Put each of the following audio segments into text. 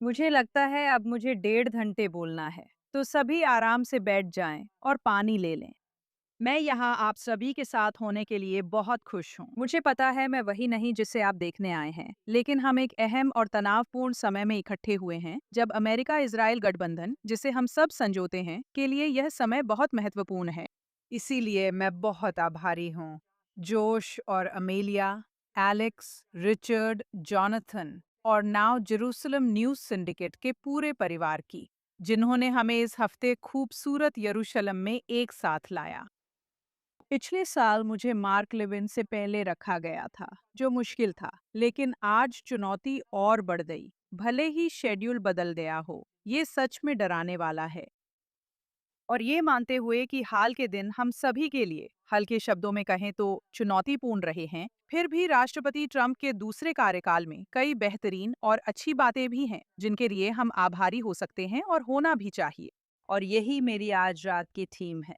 मुझे लगता है अब मुझे 1.5 घंटे बोलना है, तो सभी आराम से बैठ जाएं और पानी ले लें। मैं यहाँ आप सभी के साथ होने के लिए बहुत खुश हूँ। मुझे पता है मैं वही नहीं जिसे आप देखने आए हैं, लेकिन हम एक अहम और तनावपूर्ण समय में इकट्ठे हुए हैं, जब अमेरिका इजराइल गठबंधन, जिसे हम सब संजोते हैं, के लिए यह समय बहुत महत्वपूर्ण है। इसीलिए मैं बहुत आभारी हूँ। जोश और अमेलिया, एलेक्स, रिचर्ड, जॉनथन और नाउ जेरूसलम न्यूज़ सिंडिकेट के पूरे परिवार की, जिन्होंने हमें इस हफ्ते खूबसूरत यरूशलेम में एक साथ लाया। पिछले साल मुझे मार्क लेविन से पहले रखा गया था, जो मुश्किल था, लेकिन आज चुनौती और बढ़ गई। भले ही शेड्यूल बदल गया हो, ये सच में डराने वाला है। और ये मानते हुए कि हाल के दिन हम सभी के लिए, हल्के शब्दों में कहें तो, चुनौतीपूर्ण रहे हैं, फिर भी राष्ट्रपति ट्रंप के दूसरे कार्यकाल में कई बेहतरीन और अच्छी बातें भी हैं, जिनके लिए हम आभारी हो सकते हैं और होना भी चाहिए। और यही मेरी आज रात की थीम है।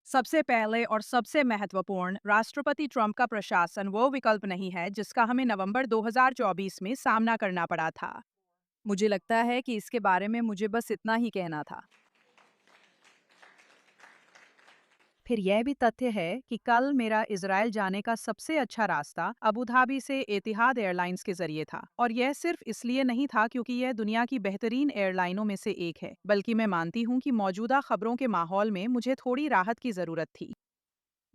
सबसे पहले और सबसे महत्वपूर्ण, राष्ट्रपति ट्रंप का प्रशासन वो विकल्प नहीं है जिसका हमें नवंबर 2024 में सामना करना पड़ा था। मुझे लगता है कि इसके बारे में मुझे बस इतना ही कहना था। फिर यह भी तथ्य है कि कल मेरा इजराइल जाने का सबसे अच्छा रास्ता अबू धाबी से एतिहाद एयरलाइंस के जरिए था, और यह सिर्फ इसलिए नहीं था क्योंकि यह दुनिया की बेहतरीन एयरलाइनों में से एक है, बल्कि मैं मानती हूँ कि मौजूदा खबरों के माहौल में मुझे थोड़ी राहत की जरूरत थी।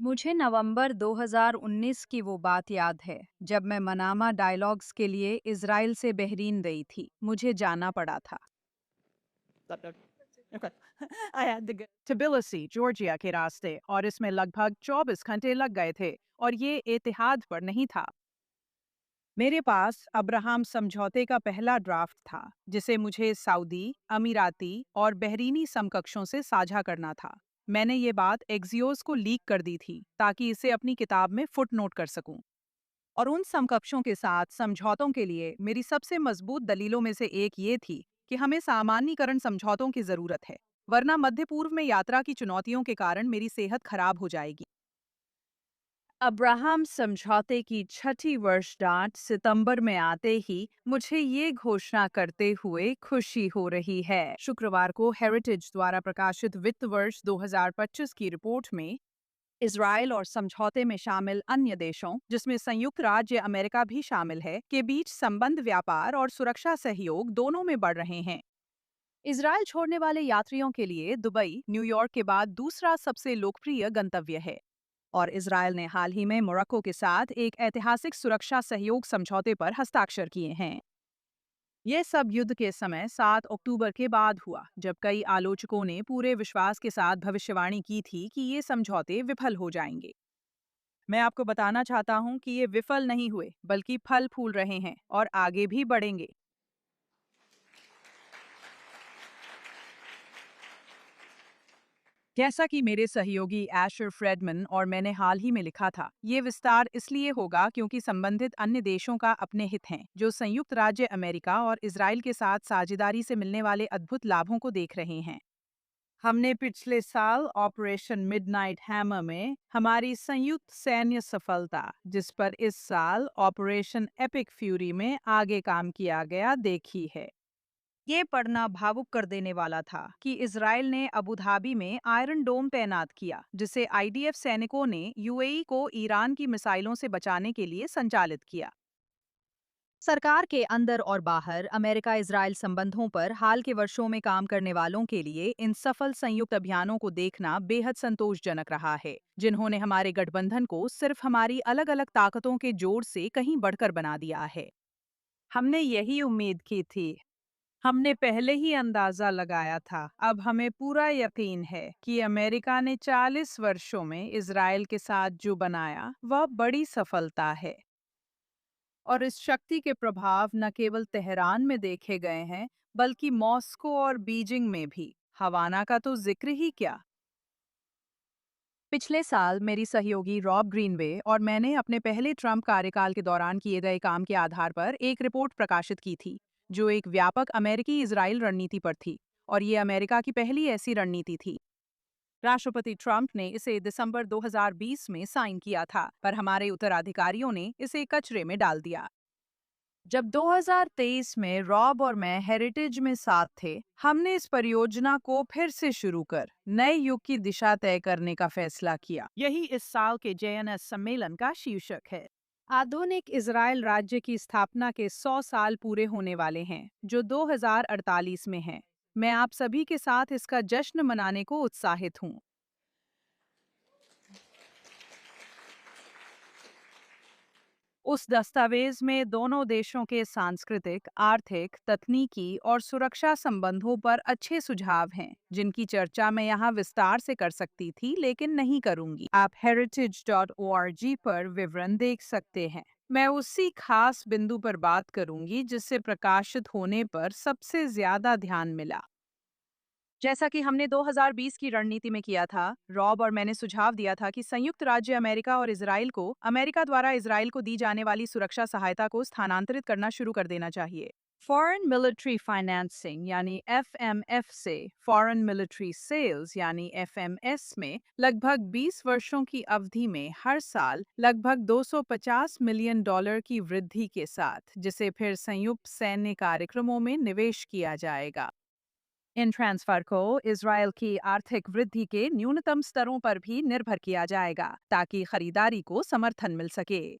मुझे नवंबर 2019 की वो बात याद है, जब मैं मनामा डायलॉग्स के लिए इजराइल से बहरीन गई थी। मुझे जाना पड़ा था Okay. I had the good. Tbilisi, Georgia के रास्ते, और इसमें लगभग 24 घंटे लग गए थे, और ये एतिहाद पर नहीं था। मेरे पास अब्राहम समझौते का पहला ड्राफ्ट था, जिसे मुझे सऊदी, अमीराती और बहरीनी समकक्षों से साझा करना था। मैंने ये बात एक्सियोस को लीक कर दी थी ताकि इसे अपनी किताब में फुटनोट कर सकूं। और उन समकक्षों के साथ समझौतों के लिए मेरी सबसे मजबूत दलीलों में से एक ये थी कि हमें सामान्यीकरण समझौतों की जरूरत है, वरना मध्य पूर्व में यात्रा की चुनौतियों के कारण मेरी सेहत खराब हो जाएगी। अब्राहम समझौते की छठी वर्षगांठ सितंबर में आते ही मुझे ये घोषणा करते हुए खुशी हो रही है। शुक्रवार को हेरिटेज द्वारा प्रकाशित वित्त वर्ष 2025 की रिपोर्ट में इसराइल और समझौते में शामिल अन्य देशों, जिसमें संयुक्त राज्य अमेरिका भी शामिल है, के बीच संबंध, व्यापार और सुरक्षा सहयोग दोनों में बढ़ रहे हैं। इसराइल छोड़ने वाले यात्रियों के लिए दुबई न्यूयॉर्क के बाद दूसरा सबसे लोकप्रिय गंतव्य है, और इसराइल ने हाल ही में मोरक्को के साथ एक ऐतिहासिक सुरक्षा सहयोग समझौते पर हस्ताक्षर किए हैं। यह सब युद्ध के समय 7 अक्टूबर के बाद हुआ, जब कई आलोचकों ने पूरे विश्वास के साथ भविष्यवाणी की थी कि ये समझौते विफल हो जाएंगे। मैं आपको बताना चाहता हूं कि ये विफल नहीं हुए, बल्कि फल फूल रहे हैं और आगे भी बढ़ेंगे। जैसा कि मेरे सहयोगी एशर फ्रेडमन और मैंने हाल ही में लिखा था, ये विस्तार इसलिए होगा क्योंकि संबंधित अन्य देशों का अपने हित हैं, जो संयुक्त राज्य अमेरिका और इसराइल के साथ साझेदारी से मिलने वाले अद्भुत लाभों को देख रहे हैं। हमने पिछले साल ऑपरेशन मिडनाइट हैमर में हमारी संयुक्त सैन्य सफलता, जिस पर इस साल ऑपरेशन एपिक फ्यूरी में आगे काम किया गया, देखी है। ये पढ़ना भावुक कर देने वाला था कि इजराइल ने अबू धाबी में आयरन डोम तैनात किया, जिसे आईडीएफ सैनिकों ने यूएई को ईरान की मिसाइलों से बचाने के लिए संचालित किया। सरकार के अंदर और बाहर अमेरिका इजराइल संबंधों पर हाल के वर्षों में काम करने वालों के लिए इन सफल संयुक्त अभियानों को देखना बेहद संतोषजनक रहा है, जिन्होंने हमारे गठबंधन को सिर्फ हमारी अलग अलग ताकतों के जोड़ से कहीं बढ़कर बना दिया है। हमने यही उम्मीद की थी। हमने पहले ही अंदाजा लगाया था। अब हमें पूरा यकीन है कि अमेरिका ने 40 वर्षों में इजराइल के साथ जो बनाया, वह बड़ी सफलता है। और इस शक्ति के प्रभाव न केवल तेहरान में देखे गए हैं, बल्कि मॉस्को और बीजिंग में भी। हवाना का तो जिक्र ही क्या। पिछले साल मेरी सहयोगी रॉब ग्रीनवे और मैंने अपने पहले ट्रंप कार्यकाल के दौरान किए गए काम के आधार पर एक रिपोर्ट प्रकाशित की थी, जो एक व्यापक अमेरिकी इजराइल रणनीति पर थी, और ये अमेरिका की पहली ऐसी रणनीति थी। राष्ट्रपति ट्रंप ने इसे दिसंबर 2020 में साइन किया था, पर हमारे उत्तराधिकारियों ने इसे कचरे में डाल दिया। जब 2023 में रॉब और मैं हेरिटेज में साथ थे, हमने इस परियोजना को फिर से शुरू कर नए युग की दिशा तय करने का फैसला किया। यही इस साल के JNS सम्मेलन का शीर्षक है। आधुनिक इजराइल राज्य की स्थापना के 100 साल पूरे होने वाले हैं, जो 2048 में हैं। मैं आप सभी के साथ इसका जश्न मनाने को उत्साहित हूँ। उस दस्तावेज में दोनों देशों के सांस्कृतिक, आर्थिक, तकनीकी और सुरक्षा संबंधों पर अच्छे सुझाव हैं, जिनकी चर्चा मैं यहाँ विस्तार से कर सकती थी, लेकिन नहीं करूंगी। आप heritage.org पर विवरण देख सकते हैं। मैं उसी खास बिंदु पर बात करूंगी जिससे प्रकाशित होने पर सबसे ज्यादा ध्यान मिला। जैसा कि हमने 2020 की रणनीति में किया था, रॉब और मैंने सुझाव दिया था कि संयुक्त राज्य अमेरिका और इजराइल को अमेरिका द्वारा इजराइल को दी जाने वाली सुरक्षा सहायता को स्थानांतरित करना शुरू कर देना चाहिए। फॉरेन मिलिट्री फाइनेंसिंग यानी FMF से फॉरेन मिलिट्री सेल्स यानी FMS में लगभग 20 वर्षों की अवधि में हर साल लगभग $250 मिलियन की वृद्धि के साथ, जिसे फिर संयुक्त सैन्य कार्यक्रमों में निवेश किया जाएगा। इन ट्रांसफर को इजरायल की आर्थिक वृद्धि के न्यूनतम स्तरों पर भी निर्भर किया जाएगा, ताकि खरीदारी को समर्थन मिल सके।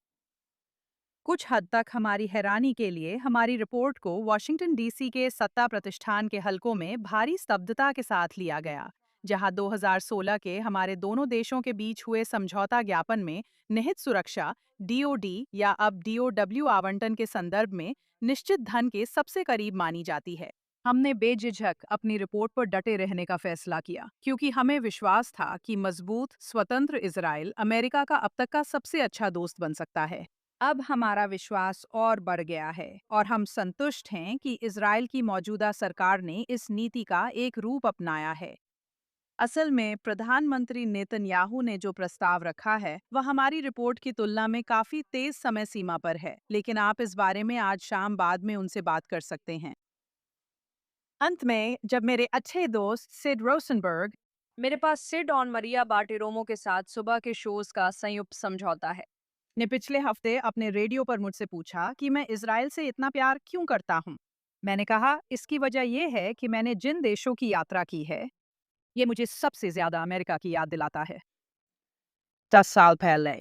कुछ हद तक हमारी हैरानी के लिए हमारी रिपोर्ट को वॉशिंगटन DC के सत्ता प्रतिष्ठान के हलकों में भारी स्तब्धता के साथ लिया गया, जहां 2016 के हमारे दोनों देशों के बीच हुए समझौता ज्ञापन में निहित सुरक्षा DOD या अब DOW आवंटन के संदर्भ में निश्चित धन के सबसे करीब मानी जाती है। हमने बेझिझक अपनी रिपोर्ट पर डटे रहने का फैसला किया, क्योंकि हमें विश्वास था कि मजबूत, स्वतंत्र इजराइल अमेरिका का अब तक का सबसे अच्छा दोस्त बन सकता है। अब हमारा विश्वास और बढ़ गया है और हम संतुष्ट हैं कि इजराइल की मौजूदा सरकार ने इस नीति का एक रूप अपनाया है। असल में प्रधानमंत्री नेतन्याहू ने जो प्रस्ताव रखा है, वह हमारी रिपोर्ट की तुलना में काफी तेज समय सीमा पर है, लेकिन आप इस बारे में आज शाम बाद में उनसे बात कर सकते हैं। अंत में, जब मेरे अच्छे दोस्त सिड रोसनबर्ग, मेरे पास सिड और मरिया बाटेरोमो के साथ सुबह के शोज का संयुक्त समझौता है, ने पिछले हफ्ते अपने रेडियो पर मुझसे पूछा कि मैं इजराइल से इतना प्यार क्यों करता हूँ। मैंने कहा, इसकी वजह यह है कि मैंने जिन देशों की यात्रा की है, ये मुझे सबसे ज्यादा अमेरिका की याद दिलाता है। 10 साल पहले।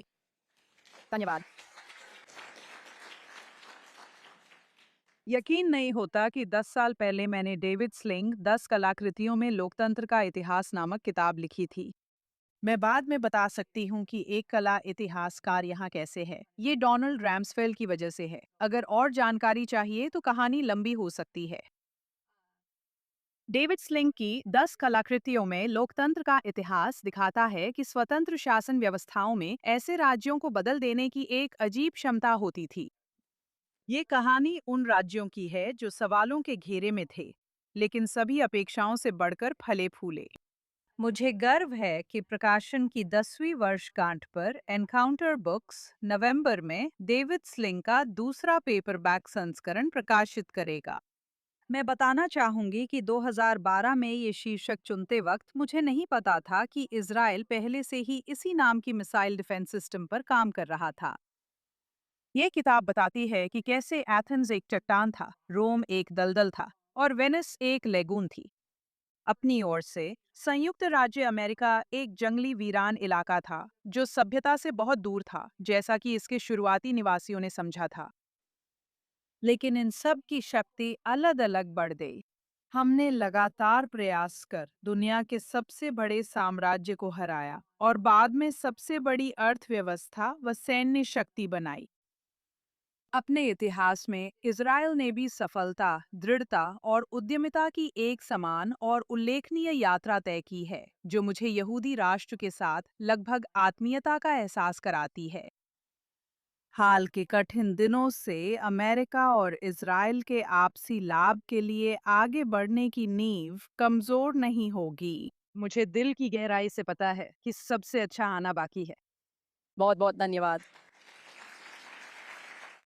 धन्यवाद। यकीन नहीं होता कि 10 साल पहले मैंने डेविड स्लिंग 10 कलाकृतियों में लोकतंत्र का इतिहास नामक किताब लिखी थी। मैं बाद में बता सकती हूँ कि एक कला इतिहासकार यहाँ कैसे है। ये डोनाल्ड रैम्सफेल की वजह से है। अगर और जानकारी चाहिए तो कहानी लंबी हो सकती है। डेविड स्लिंग की 10 कलाकृतियों में लोकतंत्र का इतिहास दिखाता है कि स्वतंत्र शासन व्यवस्थाओं में ऐसे राज्यों को बदल देने की एक अजीब क्षमता होती थी। ये कहानी उन राज्यों की है जो सवालों के घेरे में थे, लेकिन सभी अपेक्षाओं से बढ़कर फले फूले। मुझे गर्व है कि प्रकाशन की 10वीं वर्षगांठ पर एनकाउंटर बुक्स नवंबर में डेविड स्लिंग का दूसरा पेपरबैक संस्करण प्रकाशित करेगा। मैं बताना चाहूंगी कि 2012 में ये शीर्षक चुनते वक्त मुझे नहीं पता था कि इजराइल पहले से ही इसी नाम की मिसाइल डिफेंस सिस्टम पर काम कर रहा था। ये किताब बताती है कि कैसे एथेंस एक चट्टान था, रोम एक दलदल था और वेनिस एक लेगून थी। अपनी ओर से संयुक्त राज्य अमेरिका एक जंगली वीरान इलाका था, जो सभ्यता से बहुत दूर था, जैसा कि इसके शुरुआती निवासियों ने समझा था। लेकिन इन सब की शक्ति अलग अलग बढ़ गई। हमने लगातार प्रयास कर दुनिया के सबसे बड़े साम्राज्य को हराया और बाद में सबसे बड़ी अर्थव्यवस्था व सैन्य शक्ति बनाई। अपने इतिहास में इज़राइल ने भी सफलता, दृढ़ता और उद्यमिता की एक समान और उल्लेखनीय यात्रा तय की है, जो मुझे यहूदी राष्ट्र के साथ लगभग आत्मीयता का एहसास कराती है। हाल के कठिन दिनों से अमेरिका और इज़राइल के आपसी लाभ के लिए आगे बढ़ने की नींव कमजोर नहीं होगी। मुझे दिल की गहराई से पता है कि सबसे अच्छा आना बाकी है। बहुत बहुत धन्यवाद।